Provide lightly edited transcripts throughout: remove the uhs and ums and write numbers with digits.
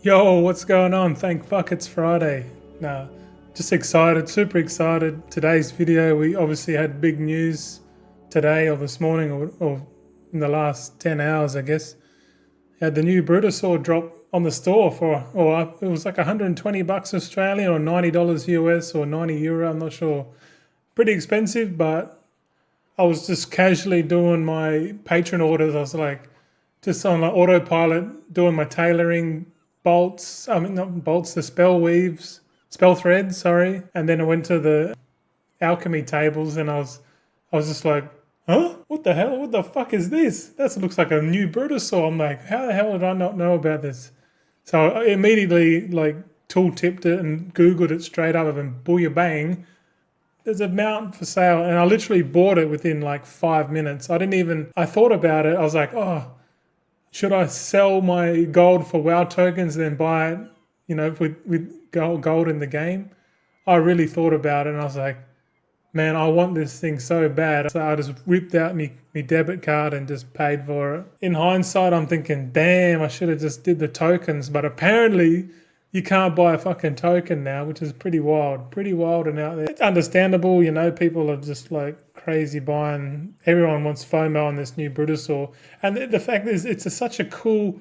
Yo, what's going on? Thank fuck it's Friday. Nah, just excited, super excited. Today's video, we obviously had big news today or this morning or in the last 10 hours, I guess. Had the new Brutosaur drop on the store it was like 120 bucks Australian or $90 US or 90 euro, I'm not sure. Pretty expensive, but I was just casually doing my patron orders. I was like, just on like autopilot, doing my tailoring bolts. I mean, not bolts, the spell threads. Sorry. And then I went to the alchemy tables, and I was just like, huh? What the hell? What the fuck is this? That looks like a new Brutosaur. I'm like, how the hell did I not know about this? So I immediately like tool tipped it and Googled it straight up, and booyah bang, there's a mount for sale. And I literally bought it within like 5 minutes. I thought about it. I was like, oh, should I sell my gold for WoW tokens and then buy it, with gold in the game? I really thought about it, and I was like, man, I want this thing so bad. So I just whipped out my debit card and just paid for it. In hindsight, I'm thinking, damn, I should have just did the tokens. But apparently you can't buy a fucking token now, which is pretty wild and out there. It's understandable, people are just like crazy buying. Everyone wants FOMO on this new Brutosaur. And the fact is, it's such a cool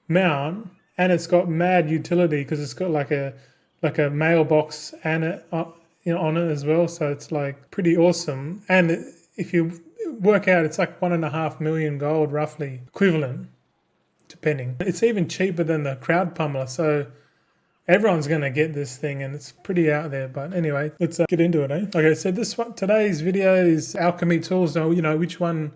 mount, and it's got mad utility because it's got like a mailbox and on it as well. So it's like pretty awesome. And if you work out, it's like 1.5 million gold roughly equivalent, depending. It's even cheaper than the crowd pummeler. So everyone's going to get this thing, and it's pretty out there. But anyway, let's get into it, eh? Okay, so today's video is alchemy tools. Now, which one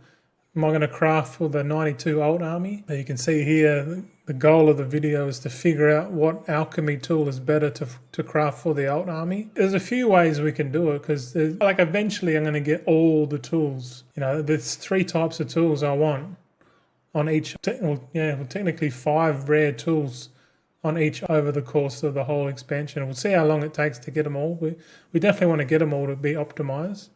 am I going to craft for the 92 alt army? Now you can see here, the goal of the video is to figure out what alchemy tool is better to craft for the alt army. There's a few ways we can do it, because eventually I'm going to get all the tools. There's 3 types of tools I want on each. Technically 5 rare tools on each over the course of the whole expansion. We'll see how long it takes to get them all. We definitely want to get them all to be optimized.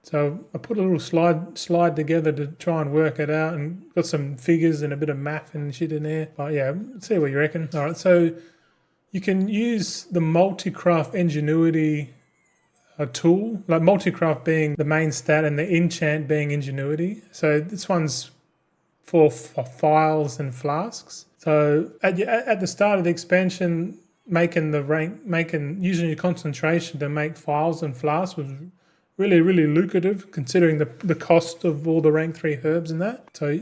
So I put a little slide together to try and work it out, and got some figures and a bit of math and shit in there. But yeah, see what you reckon. All right, so you can use the multi-craft ingenuity tool, like multi-craft being the main stat and the enchant being ingenuity. So this one's for files and flasks. So at the start of the expansion, using your concentration to make files and flasks was really, really lucrative, considering the cost of all the rank 3 herbs and that. So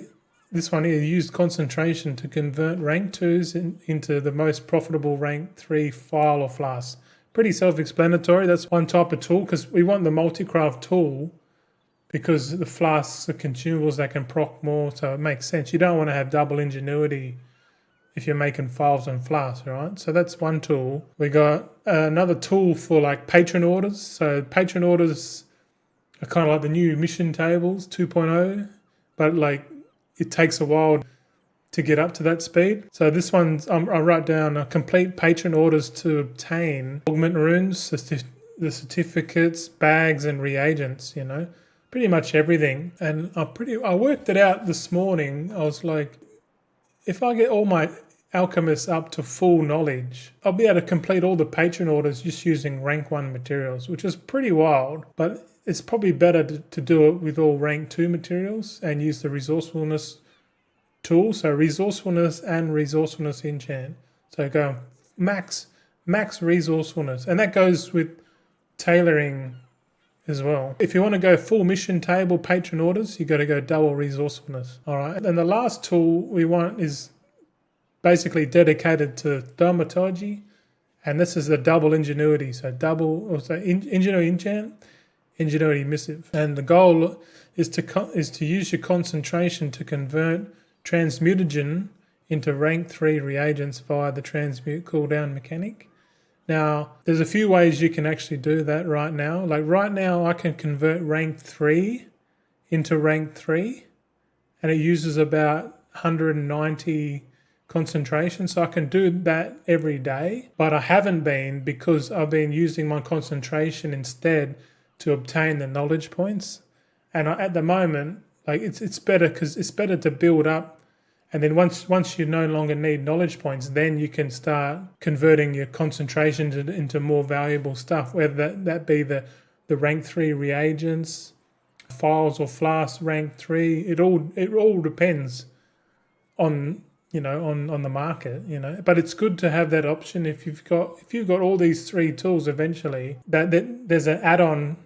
this one here used concentration to convert rank 2s into the most profitable rank 3 file or flask. Pretty self-explanatory. That's one type of tool, because we want the multi-craft tool because the flasks are consumables that can proc more, so it makes sense. You don't want to have double ingenuity if you're making files and flasks, right? So that's one tool. We got another tool for like patron orders. So patron orders are kind of like the new mission tables 2.0, but like it takes a while to get up to that speed. So this one's, I write down complete patron orders to obtain augment runes, the certificates, bags and reagents, pretty much everything. And I worked it out this morning. I was like, if I get all my alchemists up to full knowledge, I'll be able to complete all the patron orders just using rank 1 materials, which is pretty wild. But it's probably better to do it with all rank 2 materials and use the resourcefulness tool. So resourcefulness and resourcefulness enchant. So go max resourcefulness. And that goes with tailoring as well. If you want to go full mission table patron orders, you got to go double resourcefulness. All right. And the last tool we want is basically dedicated to thaumaturgy, and this is the double ingenuity. So ingenuity enchant, ingenuity missive. And the goal is to use your concentration to convert transmutagen into rank 3 reagents via the transmute cooldown mechanic. Now, there's a few ways you can actually do that right now. Like right now, I can convert rank 3 into rank 3, and it uses about 190 concentration. So I can do that every day, but I haven't been, because I've been using my concentration instead to obtain the knowledge points. And at the moment, like it's better, because it's better to build up And then once you no longer need knowledge points, then you can start converting your concentration into more valuable stuff, whether that be the rank 3 reagents, files or flasks rank 3. It all depends on on the market, but it's good to have that option if you've got all these 3 tools. Eventually that there's an add-on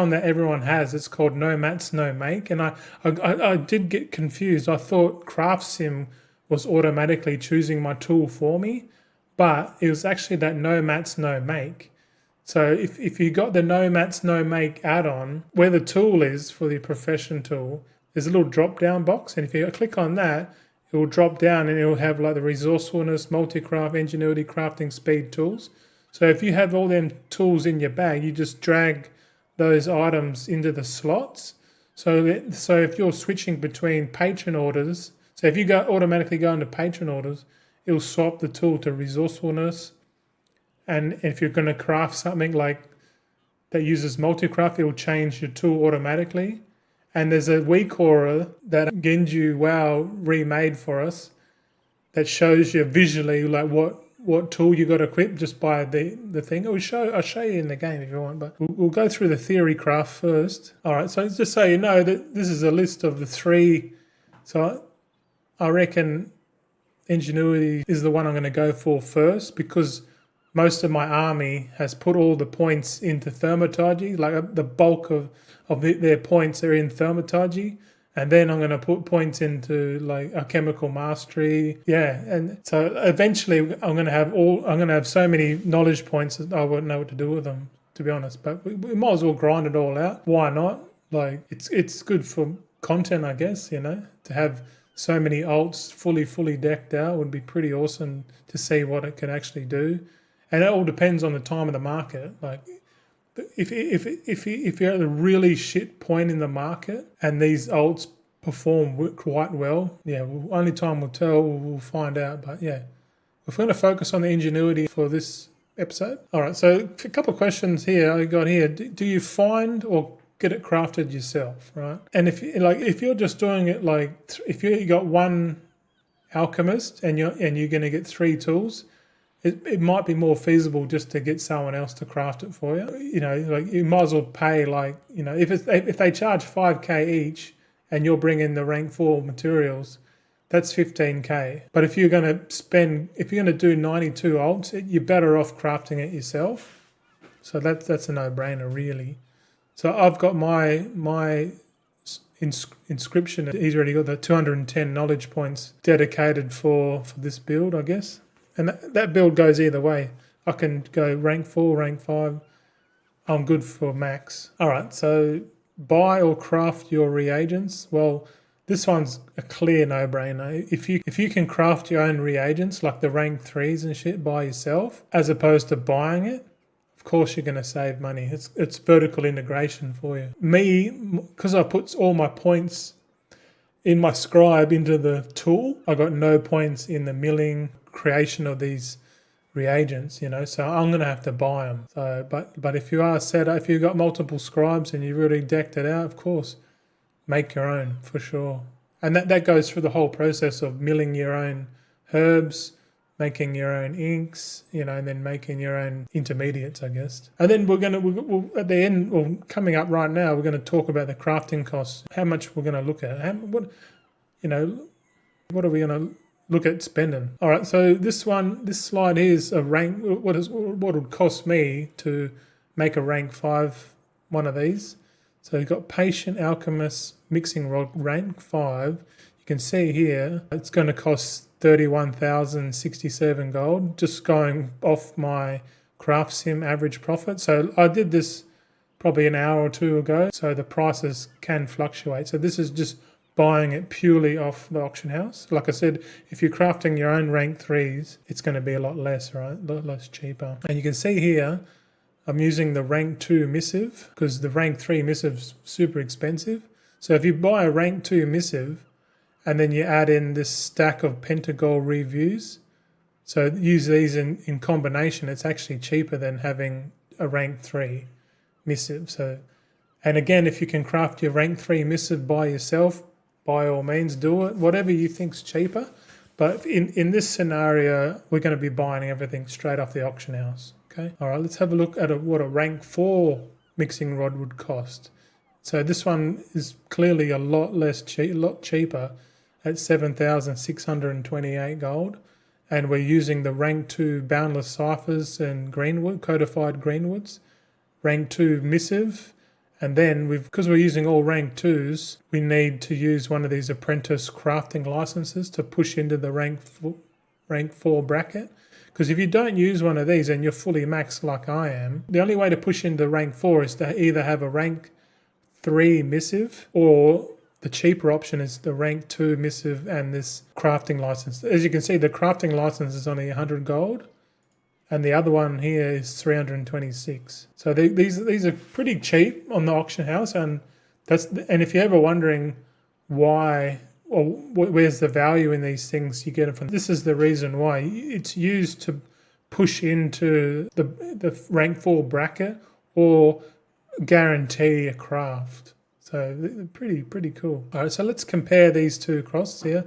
that everyone has. It's called no mats no make, and I did get confused. I thought Craft Sim was automatically choosing my tool for me, but it was actually that no mats no make. So if you got the no mats no make add-on, where the tool is for the profession tool, there's a little drop down box, and if you click on that, it will drop down and it will have like the resourcefulness, multi-craft, ingenuity, crafting, speed tools. So if you have all them tools in your bag, you just drag those items into the slots. So if you're switching between patron orders, so if you automatically go into patron orders, it will swap the tool to resourcefulness. And if you're going to craft something like that uses multi-craft, it will change your tool automatically. And there's a weak aura that Genju WoW remade for us that shows you visually like what tool you got equipped just by the thing. I'll show you in the game if you want, but we'll go through the theory craft first. All right, so just so you know that this is a list of the 3. So I reckon ingenuity is the one I'm going to go for first, because most of my army has put all the points into thermaturgy, like the bulk of their points are in thermaturgy. And then I'm going to put points into like alchemical mastery. Yeah. And so eventually I'm going to have so many knowledge points that I wouldn't know what to do with them, to be honest. But we might as well grind it all out. Why not? Like it's good for content, I guess, to have so many alts fully decked out would be pretty awesome to see what it can actually do. And it all depends on the time of the market. Like if you're at a really shit point in the market and these alts perform quite well, yeah, only time will tell. We'll find out. But yeah, if we're going to focus on the ingenuity for this episode. All right, so a couple of questions here I got here. Do you find or get it crafted yourself, right? And if you're just doing it like if you got one alchemist and you're going to get 3 tools, it might be more feasible just to get someone else to craft it for you. Like you might as well pay if they charge 5k each and you're bringing the rank 4 materials, that's 15k. But if you're going to do 92 alts, you're better off crafting it yourself. So that's a no-brainer, really. So I've got my inscription. He's already got the 210 knowledge points dedicated for this build, I guess. And that build goes either way. I can go rank 4, rank 5. I'm good for max. All right, so buy or craft your reagents. Well, this one's a clear no-brainer. If you can craft your own reagents, like the rank 3s and shit by yourself, as opposed to buying it, of course you're going to save money. It's vertical integration for you. Me, because I put all my points in my scribe into the tool, I got no points in the milling creation of these reagents, so I'm going to have to buy them. So, but if you are if you've got multiple scribes and you've already decked it out, of course, make your own for sure. And that goes through the whole process of milling your own herbs, making your own inks, and then making your own intermediates, I guess. And then we'll at the end, or coming up right now, we're going to talk about the crafting costs, how much we're going to look at, what are we going to look at spending. All right, so this slide here is a rank. What would cost me to make a rank 5 one of these? So you've got Patient Alchemist Mixing Rod rank 5. You can see here it's going to cost 31,067 gold, just going off my Craft Sim average profit. So I did this probably an hour or 2 ago, so the prices can fluctuate. So this is just buying it purely off the auction house. Like I said, if you're crafting your own rank 3s, it's going to be a lot less, right? A lot less cheaper. And you can see here, I'm using the rank 2 missive because the rank 3 missive's super expensive. So if you buy a rank 2 missive and then you add in this stack of Pentagold reviews, so use these in combination, it's actually cheaper than having a rank 3 missive. So, and again, if you can craft your rank 3 missive by yourself, by all means do it. Whatever you think's cheaper. But in this scenario, we're going to be buying everything straight off the auction house. Okay. All right. Let's have a look at what a rank 4 mixing rod would cost. So this one is clearly a lot cheaper at 7,628 gold. And we're using the rank 2 boundless ciphers and greenwood, codified greenwoods, rank 2 missive. And then because we're using all rank 2s, we need to use one of these apprentice crafting licenses to push into the rank 4 bracket. Because if you don't use one of these and you're fully maxed like I am, the only way to push into rank 4 is to either have a rank 3 missive, or the cheaper option is the rank 2 missive and this crafting license. As you can see, the crafting license is only 100 gold. And the other one here is 326. So these are pretty cheap on the auction house, and if you're ever wondering why or where's the value in these things, you get it from. This is the reason why it's used to push into the rank 4 bracket or guarantee a craft. So pretty cool. All right, so let's compare these two across here.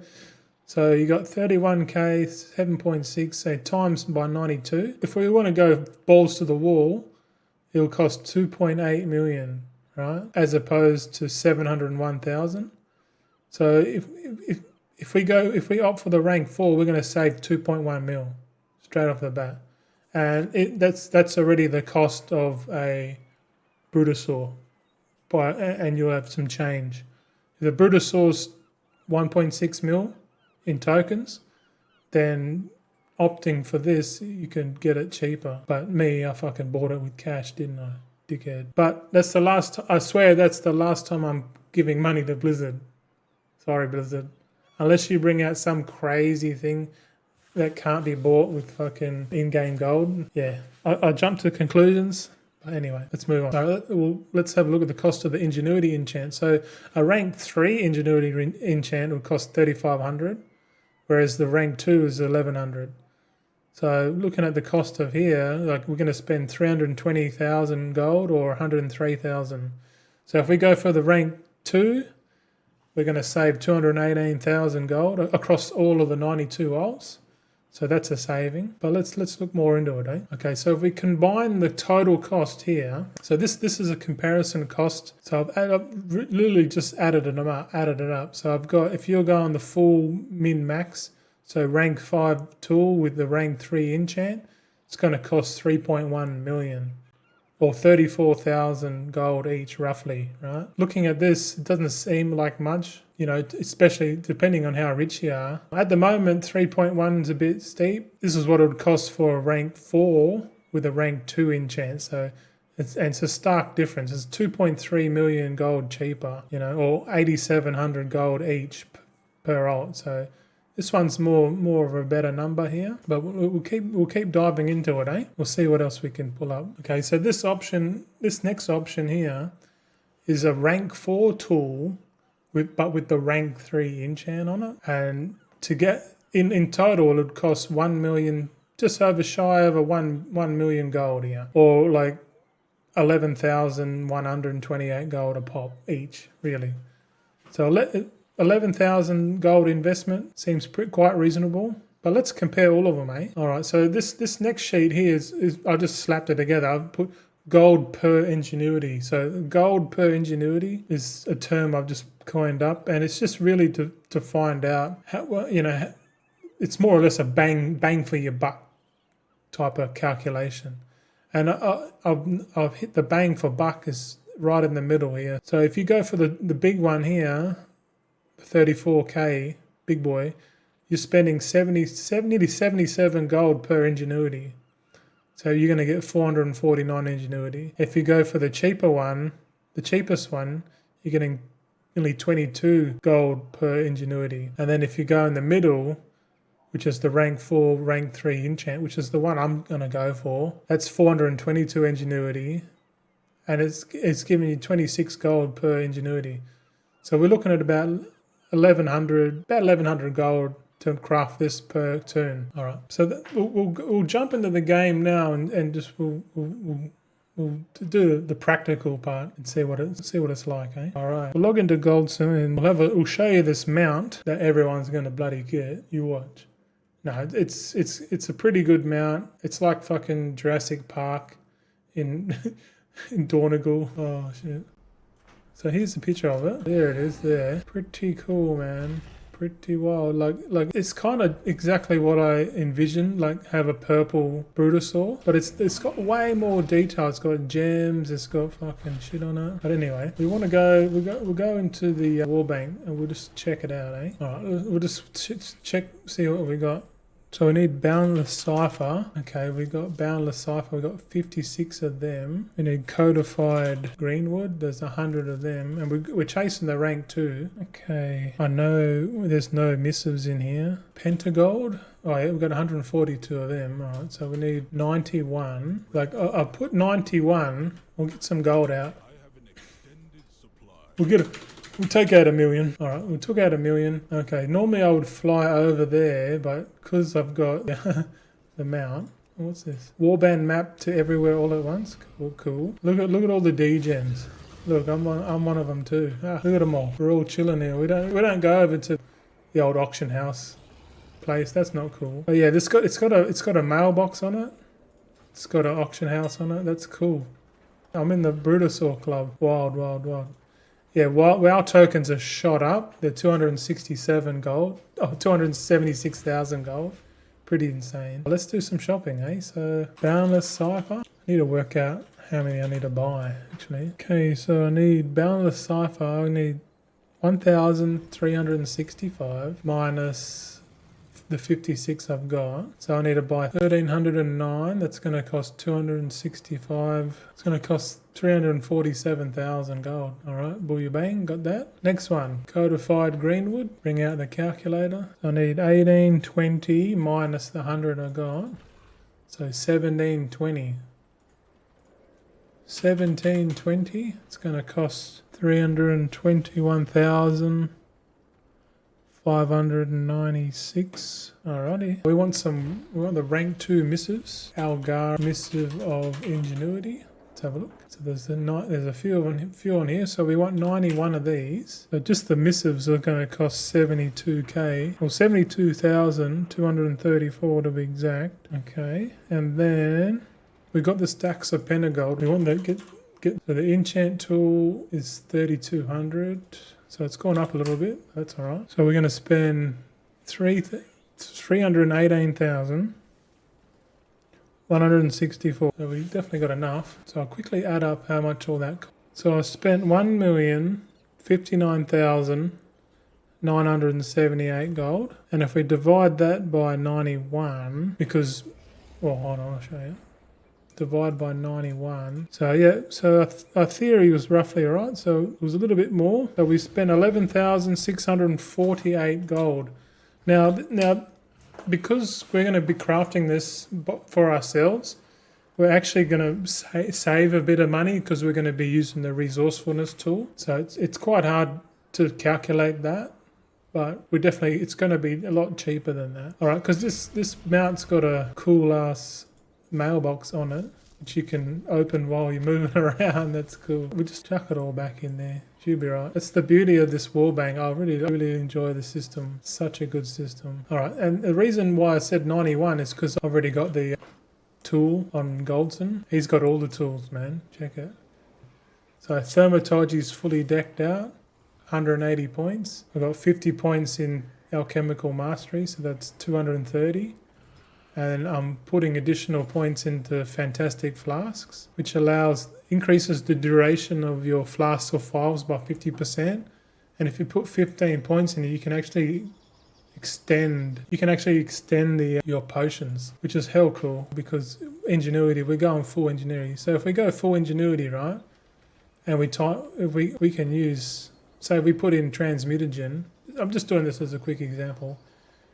So you got 31k, 7.6, say times by 92. If we want to go balls to the wall, it'll cost 2.8 million, right? As opposed to 701,000. So if we opt for the rank 4, we're going to save 2.1 mil straight off the bat, and that's already the cost of a Brutosaur, and you'll have some change. If the Brutosaur's 1.6 mil in tokens, then opting for this, you can get it cheaper. But me, I fucking bought it with cash, didn't I, dickhead? But that's the last, I swear that's the last time I'm giving money to Blizzard. Sorry, Blizzard. Unless you bring out some crazy thing that can't be bought with fucking in-game gold. Yeah, I jumped to conclusions. But anyway, let's move on. Let's have a look at the cost of the ingenuity enchant. So a rank 3 ingenuity enchant would cost 3,500. Whereas the rank 2 is 1,100. So looking at the cost of here, like we're going to spend 320,000 gold or 103,000. So if we go for the rank 2, we're going to save 218,000 gold across all of the 92 alts. So that's a saving. But let's look more into it, eh? Okay, so if we combine the total cost here, so this is a comparison cost. So I've literally just added it up. So I've got, if you're going the full min max, so rank 5 tool with the rank 3 enchant, it's going to cost 3.1 million. Or 34,000 gold each, roughly, right? Looking at this, it doesn't seem like much, you know, especially depending on how rich you are. At the moment, 3.1 is a bit steep. This is what it would cost for a rank 4 with a rank 2 enchant. So it's a stark difference. It's 2.3 million gold cheaper, you know, or 8,700 gold each per alt. So this one's more of a better number here, but we'll keep diving into it, eh? We'll see what else we can pull up. Okay, so this next option here is a rank 4 tool but with the rank 3 enchant on it, and to get in total it would cost 1 million, just over shy of 1 million gold here, or like 11,128 gold a pop each, really. So 11,000 gold investment seems quite reasonable, but let's compare all of them, eh? All right, so this next sheet here is I just slapped it together. I've put gold per ingenuity. So gold per ingenuity is a term I've just coined up, and it's just really to find out how, well, you know, it's more or less a bang for your buck type of calculation. And I've hit the bang for buck is right in the middle here. So if you go for the big one here, 34k big boy, you're spending 70 to 77 gold per ingenuity, so you're going to get 449 ingenuity. If you go for the cheaper one, the cheapest one, you're getting nearly 22 gold per ingenuity. And then if you go in the middle, which is the rank 4 rank 3 enchant, which is the one I'm going to go for, that's 422 ingenuity, and it's giving you 26 gold per ingenuity. So we're looking at about 1,100 gold to craft this per turn. All right, so we'll jump into the game now and just we'll we'll do the practical part and see what it's like, eh? All right, we'll log into Goldson and we'll show you this mount that everyone's going to bloody get. You watch. No, it's a pretty good mount. It's like fucking Jurassic Park in in Donegal. Oh shit. So here's a picture of it. There it is there. Pretty cool, man. Pretty wild. Like it's kind of exactly what I envisioned, like have a purple Brutosaur, but it's got way more detail. It's got gems, it's got fucking shit on it. But anyway, we'll go into the wall bank and we'll just check it out, eh? Alright, we'll just check, see what we got. So we need Boundless Cipher. Okay, we got Boundless Cipher. We got 56 of them. We need Codified Greenwood. There's 100 of them. And we're chasing the rank 2. Okay, I know there's no missives in here. Pentagold. Oh yeah, we've got 142 of them. Alright, so we need 91. Like, I'll put 91. We'll get some gold out. We'll take out 1 million. All right, we took out 1 million. Okay, normally I would fly over there, but because I've got the mount. What's this? Warband map to everywhere all at once. Cool. Look at all the D-gens. Look, I'm one of them too. Look at them all. We're all chilling here. We don't go over to the old auction house place. That's not cool. But yeah, it's got a mailbox on it. It's got an auction house on it. That's cool. I'm in the Brutosaur Club. Wild. Yeah, well, our tokens are shot up. They're 267 gold. Oh, 276,000 gold. Pretty insane. Let's do some shopping, eh? So, Boundless Cipher. I need to work out how many I need to buy, actually. Okay, so I need Boundless Cipher. I need 1,365 minus the 56 I've got. So I need to buy 1,309. That's going to cost 265. It's going to cost 347,000 gold. All right, booyah bang, got that. Next one, Codified Greenwood. Bring out the calculator. So I need 1820 minus the 100 I got. So 1720. 1720. It's going to cost 321,596. Alrighty. We want the rank 2 missives. Algar missive of ingenuity. Let's have a look. So there's a few on here. So we want 91 of these. So just the missives are going to cost 72k. Well, 72,234 to be exact. Okay. And then we got the stacks of pentagold. We want to get so the enchant tool is 3,200. So it's gone up a little bit. That's all right. So we're going to spend 318,164. So we definitely got enough. So I'll quickly add up how much all that cost. So I spent 1,059,978 gold. And if we divide that by 91, because, well, hold on, I'll show you. Divide by 91. So yeah, so our theory was roughly right. So it was a little bit more. So we spent 11,648 gold. Now, because we're going to be crafting this for ourselves, we're actually going to save a bit of money because we're going to be using the resourcefulness tool. So it's quite hard to calculate that, but it's going to be a lot cheaper than that. All right, because this mount's got a cool ass mailbox on it, which you can open while you're moving around. That's cool. We just chuck it all back in there. You'll be right. That's the beauty of this wall bank. I really enjoy the system. Such a good system. All right, and the reason why I said 91 is because I've already got the tool on Goldson. He's got all the tools, man. Check it. So Thermatology's fully decked out. 180 points. I've got 50 points in Alchemical Mastery, so that's 230. And I'm putting additional points into Fantastic Flasks, which increases the duration of your flasks or files by 50%. And if you put 15 points in it, you can actually extend your potions, which is hell cool, because ingenuity, we're going full ingenuity. So if we go full ingenuity, right, and we can use, say we put in transmutagen. I'm just doing this as a quick example.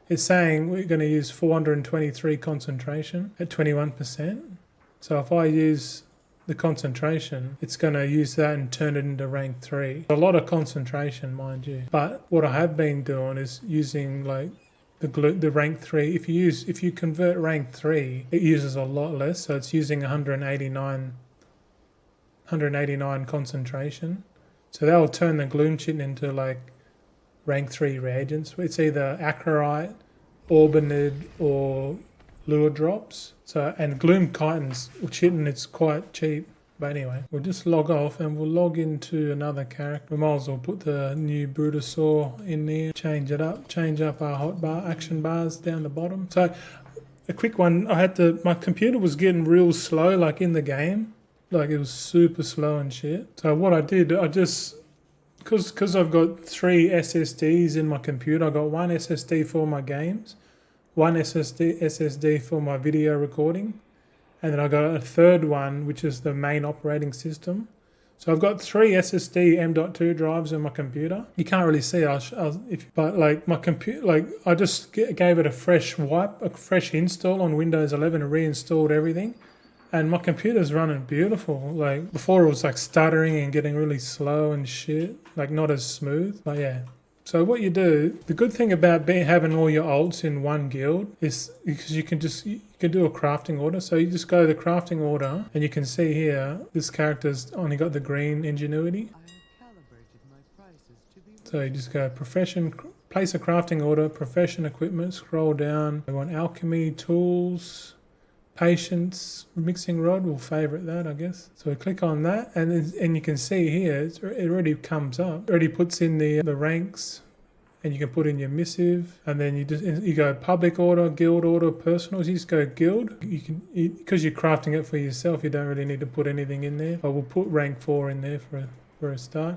It's saying we're going to use 423 concentration at 21%. So if I use the concentration, it's going to use that and turn it into rank 3. A lot of concentration, mind you. But what I have been doing is using like the rank 3. If you convert rank 3, it uses a lot less. So it's using 189 189 concentration. So that will turn the gloom chitin into like rank 3 reagents. It's either acarite, Orbanid, or lure drops. So, and gloom chitins, chitin, it's quite cheap. But anyway, we'll just log off and we'll log into another character. We might as well put the new Brutosaur in there, change it up, change up our hotbar action bars down the bottom. So a quick one, my computer was getting real slow, like in the game. Like it was super slow and shit. So what I did, I just, because I've got 3 SSDs in my computer, I got one SSD for my games, one SSD for my video recording, and then I got a third one, which is the main operating system. So I've got 3 SSD M.2 drives in my computer. You can't really see, but like my computer, like I just gave it a fresh wipe, a fresh install on Windows 11 and reinstalled everything. And my computer's running beautiful. Like before it was like stuttering and getting really slow and shit, like not as smooth, but yeah. So what you do, the good thing about having all your alts in one guild is because you can do a crafting order. So you just go to the crafting order and you can see here, this character's only got the green ingenuity. So you just go profession, place a crafting order, profession, equipment, scroll down. We want alchemy, tools, patience, mixing rod, we'll favourite that, I guess. So we click on that, and you can see here, it already comes up. It already puts in the ranks, and you can put in your missive, and then you go public order, guild order, personals. You just go guild. Because you're crafting it for yourself, you don't really need to put anything in there. But we'll put rank 4 in there for a start.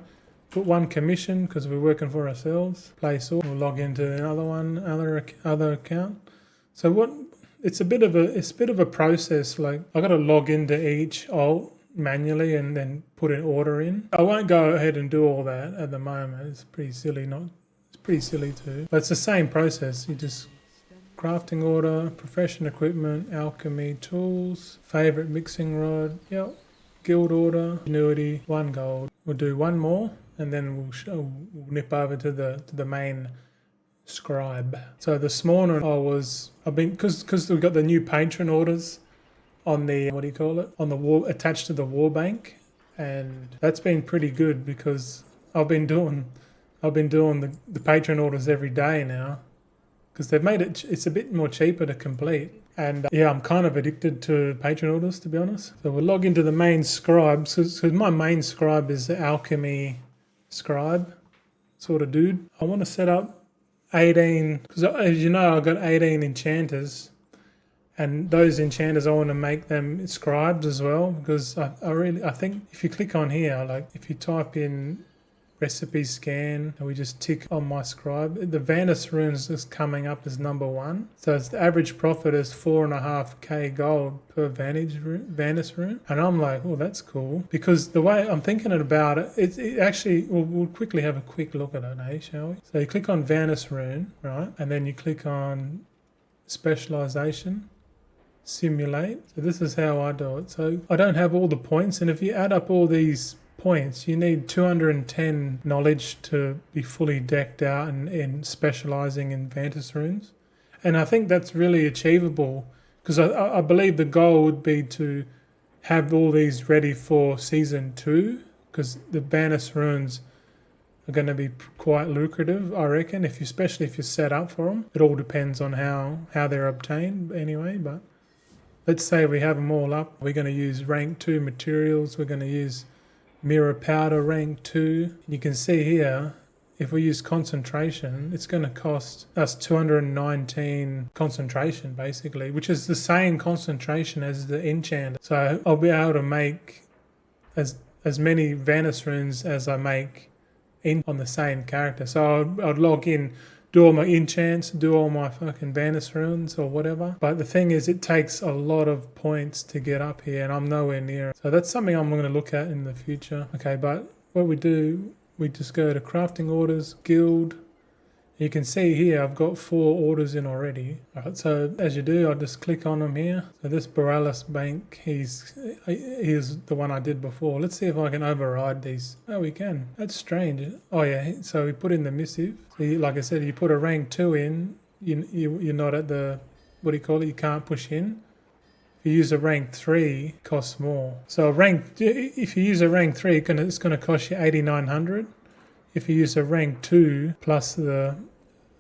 Put 1 commission because we're working for ourselves. Place order. We'll log into another one, other account. So it's a bit of a process. Like I got to log into each alt manually and then put an order in. I won't go ahead and do all that at the moment. It's pretty silly. It's pretty silly too. But it's the same process. You just crafting order, profession, equipment, alchemy, tools, favorite mixing rod. Yep. Guild order, ingenuity, 1 gold. We'll do 1 more and then we'll nip over to the main scribe. So this morning because we've got the new patron orders on the on the wall, attached to the war bank, and that's been pretty good because I've been doing the patron orders every day now because they've made it's a bit more cheaper to complete. And yeah, I'm kind of addicted to patron orders, to be honest. So we'll log into the main scribe. So my main scribe is the alchemy scribe sort of dude. I want to set up 18, because as you know, I've got 18 enchanters, and those enchanters I want to make them scribes as well, because I think if you click on here, like if you type in recipe scan and we just tick on my scribe, the Vanus runes is coming up as number 1. So the average profit is 4.5k gold per Vanus rune, and I'm like, oh, that's cool, because the way I'm thinking about it actually, we'll quickly have a quick look at it, eh, shall we? So you click on Vanus rune, right, and then you click on specialization, simulate. So this is how I do it. So I don't have all the points, and if you add up all these points, you need 210 knowledge to be fully decked out and specializing in Vantus runes. And I think that's really achievable, because I believe the goal would be to have all these ready for season 2, because the Vantus runes are going to be quite lucrative, I reckon, especially if you're set up for them. It all depends on how they're obtained anyway, but let's say we have them all up. We're going to use rank 2 materials. We're going to use mirror powder rank 2. You can see here, if we use concentration, it's going to cost us 219 concentration basically, which is the same concentration as the enchant. So I'll be able to make as many Vanus runes as I make on the same character. So I'd log in, do all my enchants, do all my fucking Vanus runes or whatever. But the thing is, it takes a lot of points to get up here, and I'm nowhere near it. So that's something I'm going to look at in the future. Okay, but what we do, we just go to crafting orders, guild. You can see here I've got 4 orders in already. Alright, so as you do, I'll just click on them here. So this Borealis Bank, he's the one I did before. Let's see if I can override these. Oh, we can. That's strange. Oh yeah, so we put in the missive. So like I said, you put a rank 2 in, you're not at the, what do you call it, you can't push in. If you use a rank 3, it costs more. So if you use a rank 3, it's going to cost you 8,900. If you use a rank 2 plus the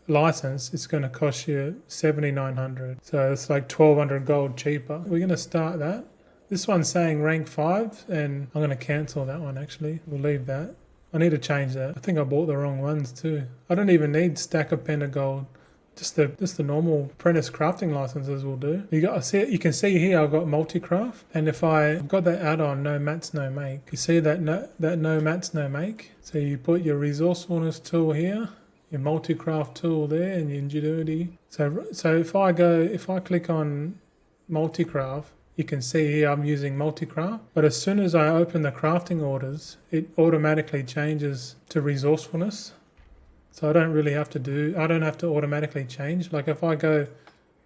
license, it's going to cost you 7,900. So it's like 1,200 gold cheaper. We're going to start that. This one's saying rank 5, and I'm going to cancel that one actually. We'll leave that. I need to change that. I think I bought the wrong ones too. I don't even need stack of pentagold. Just the normal apprentice crafting licenses will do. You can see here I've got multi-craft, and if I've got that add-on no mats no make. You see that no mats no make. So you put your resourcefulness tool here, your multi-craft tool there, and your ingenuity. So if I click on multi-craft, you can see here I'm using multi-craft, but as soon as I open the crafting orders, it automatically changes to resourcefulness. So I don't have to automatically change. Like if I go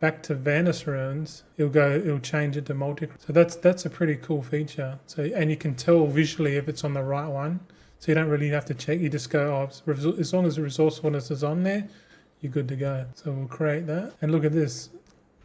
back to Vanus runes, it'll change it to multi-craft. So that's a pretty cool feature. And you can tell visually if it's on the right one. So you don't really have to check. You just go, as long as the resourcefulness is on there, you're good to go. So we'll create that. And look at this.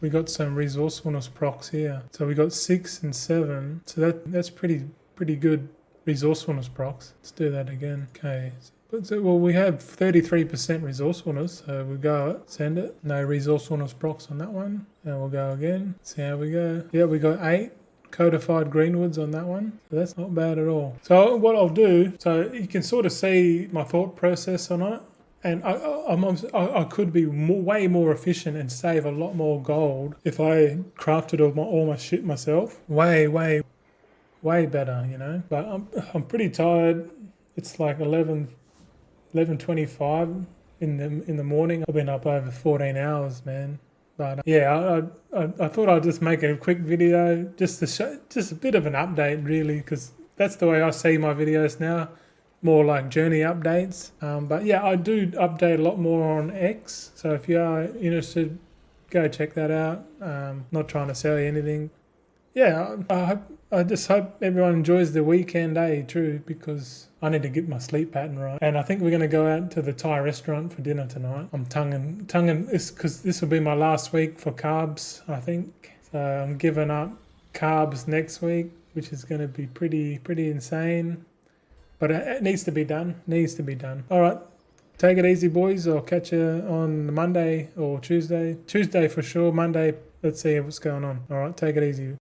We got some resourcefulness procs here. So we got 6 and 7. So that's pretty good resourcefulness procs. Let's do that again. Okay. Well, we have 33% resourcefulness. So we'll go send it. No resourcefulness procs on that one. And we'll go again. See how we go. Yeah, we got 8 codified greenwoods on that one. So that's not bad at all. So what I'll do, so you can sort of see my thought process on it. And I could be way more efficient and save a lot more gold if I crafted all my shit myself. Way better, you know. But I'm pretty tired. It's like 11:25 in the morning. I've been up over 14 hours, man. But yeah, I thought I'd just make a quick video just to show, just a bit of an update, really, because that's the way I see my videos now. More like journey updates. But yeah, I do update a lot more on X. So if you are interested, go check that out. Not trying to sell you anything. Yeah, I just hope everyone enjoys the weekend, true, because I need to get my sleep pattern right. And I think we're going to go out to the Thai restaurant for dinner tonight. I'm tonguing, because this will be my last week for carbs, I think. So I'm giving up carbs next week, which is going to be pretty insane. But it needs to be done. All right. Take it easy, boys. I'll catch you on Monday or Tuesday. Tuesday for sure. Monday, let's see what's going on. All right. Take it easy.